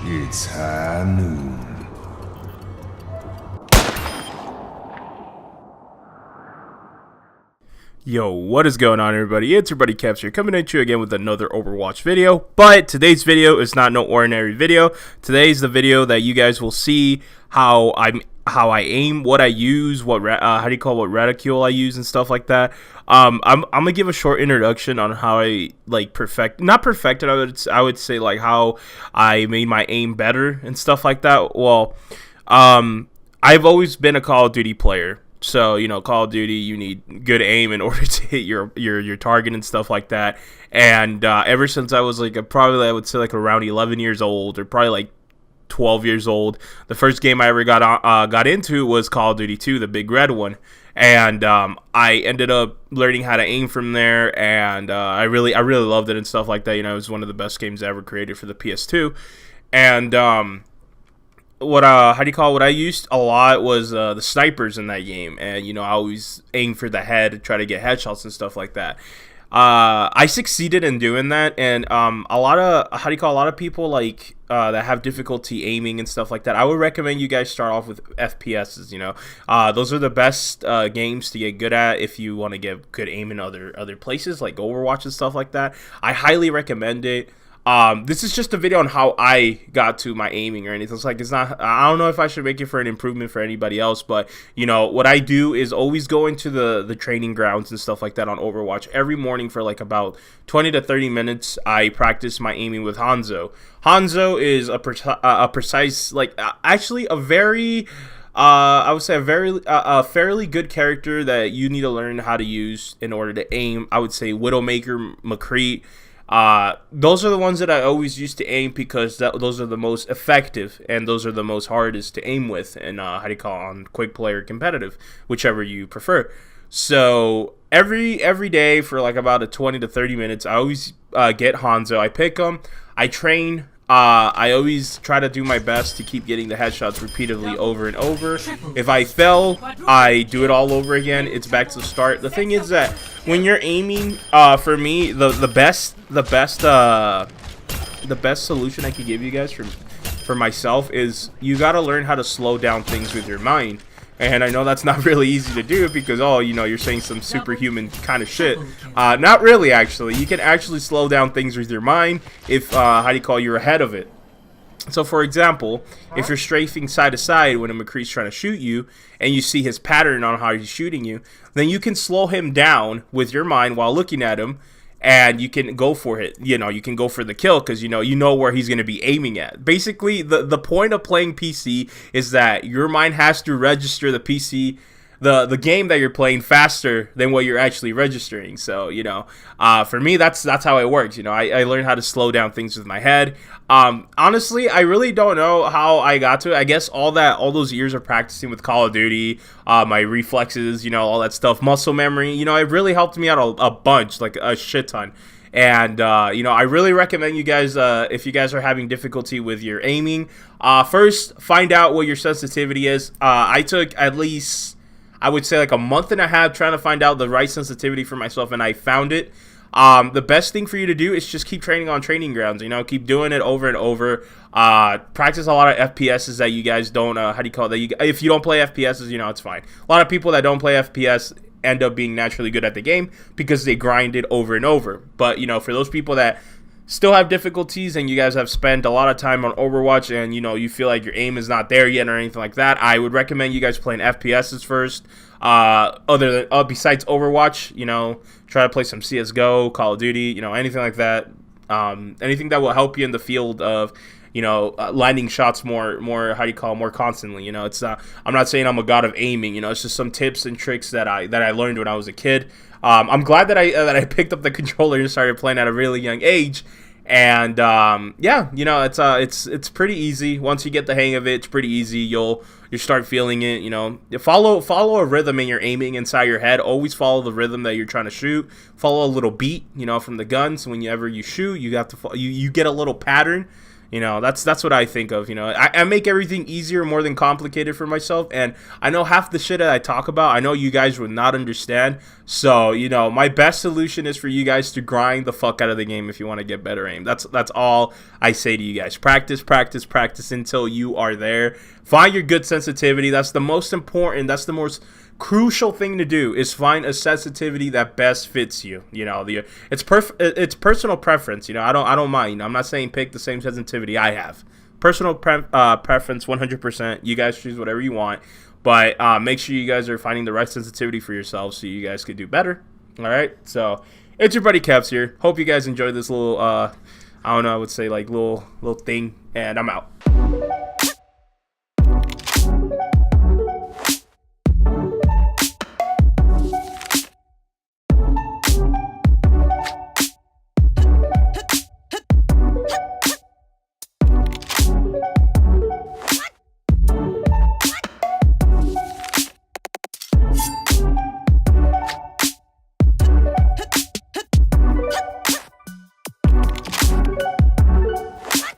It's high noon. Yo, what is going on, everybody? It's your buddy Kevs here, coming at you again with another Overwatch video. But today's video is not no ordinary video. Today's the video that you guys will see how I aim, what I use, what reticule I use, and stuff like that. I'm gonna give a short introduction on how I not perfected. I would say like how I made my aim better and stuff like that. Well, I've always been a Call of Duty player. So, you know, Call of Duty, you need good aim in order to hit your target and stuff like that. And ever since I was I would say around 11 years old, or probably like 12 years old, the first game I ever got into was Call of Duty 2, the big red one. And I ended up learning how to aim from there, and I really loved it and stuff like that. You know, it was one of the best games ever created for the PS2. And what I used a lot was the snipers in that game, and you know, I always aim for the head, try to get headshots and stuff like that. I succeeded in doing that, and a lot of people that have difficulty aiming and stuff like that, I would recommend you guys start off with FPSs. You know, those are the best games to get good at if you want to get good aim in other places like Overwatch and stuff like that. I highly recommend it. This is just a video on how I got to my aiming or anything. It's not, I don't know if I should make it for an improvement for anybody else, but you know, what I do is always go into the training grounds and stuff like that on Overwatch every morning for like about 20 to 30 minutes. I practice my aiming with Hanzo. Hanzo is a precise, actually a very, I would say a fairly good character that you need to learn how to use in order to aim. I would say Widowmaker, McCree. Those are the ones that I always used to aim because those are the most effective, and those are the most hardest to aim with, and on quick play or competitive, whichever you prefer. So every day for like about a 20 to 30 minutes, I always get Hanzo. I pick him, I train. I always try to do my best to keep getting the headshots repeatedly over and over. If I fail, I do it all over again. It's back to the start. The thing is that when you're aiming, for me, the best solution I could give you guys for myself is you gotta learn how to slow down things with your mind. And I know that's not really easy to do because, you know, you're saying some superhuman kind of shit. Not really, actually. You can actually slow down things with your mind if, you're ahead of it. So, for example, if you're strafing side to side when a McCree's trying to shoot you, and you see his pattern on how he's shooting you, then you can slow him down with your mind while looking at him, and you can go for it. You know, you can go for the kill because you know where he's going to be aiming at. Basically, the point of playing PC is that your mind has to register the PC, the game that you're playing faster than what you're actually registering. So, you know, for me, that's how it works. You know, I learned how to slow down things with my head. Honestly, I really don't know how I got to it. I guess all those years of practicing with Call of Duty, my reflexes, you know, all that stuff, muscle memory, you know, it really helped me out a bunch, like a shit ton. And, you know, I really recommend you guys, if you guys are having difficulty with your aiming, first find out what your sensitivity is. I took at least, I would say, like a month and a half trying to find out the right sensitivity for myself, and I found it. The best thing for you to do is just keep training on training grounds. You know, keep doing it over and over. Practice a lot of FPSs that you guys don't. If you don't play FPSs, you know, it's fine. A lot of people that don't play FPS end up being naturally good at the game because they grind it over and over. But you know, for those people that still have difficulties and you guys have spent a lot of time on Overwatch and you know you feel like your aim is not there yet or anything like that, I would recommend you guys playing FPSs first. Besides Overwatch, you know, try to play some CS:GO, Call of Duty, you know, anything like that. Anything that will help you in the field of, you know, landing shots more constantly. You know, it's I'm not saying I'm a god of aiming. You know, it's just some tips and tricks that I learned when I was a kid. I'm glad that I picked up the controller and started playing at a really young age. And yeah, you know, it's pretty easy. Once you get the hang of it, it's pretty easy. You start feeling it. You know, follow a rhythm in your aiming inside your head. Always follow the rhythm that you're trying to shoot. Follow a little beat, you know, from the gun. So whenever you shoot, you have to you get a little pattern. You know, that's what I think of. You know, I make everything easier more than complicated for myself, and I know half the shit that I talk about, I know you guys would not understand. So, you know, my best solution is for you guys to grind the fuck out of the game if you want to get better aim. That's all I say to you guys. Practice, practice, practice until you are there. Find your good sensitivity. That's the most important. That's the most crucial thing to do, is find a sensitivity that best fits you. You know, it's personal preference. You know, I don't mind. You know, I'm not saying pick the same sensitivity I have. Personal preference, 100%. You guys choose whatever you want, but make sure you guys are finding the right sensitivity for yourselves so you guys could do better. All right, so it's your buddy Kevs here. Hope you guys enjoyed this little I don't know, I would say like little thing, and I'm out.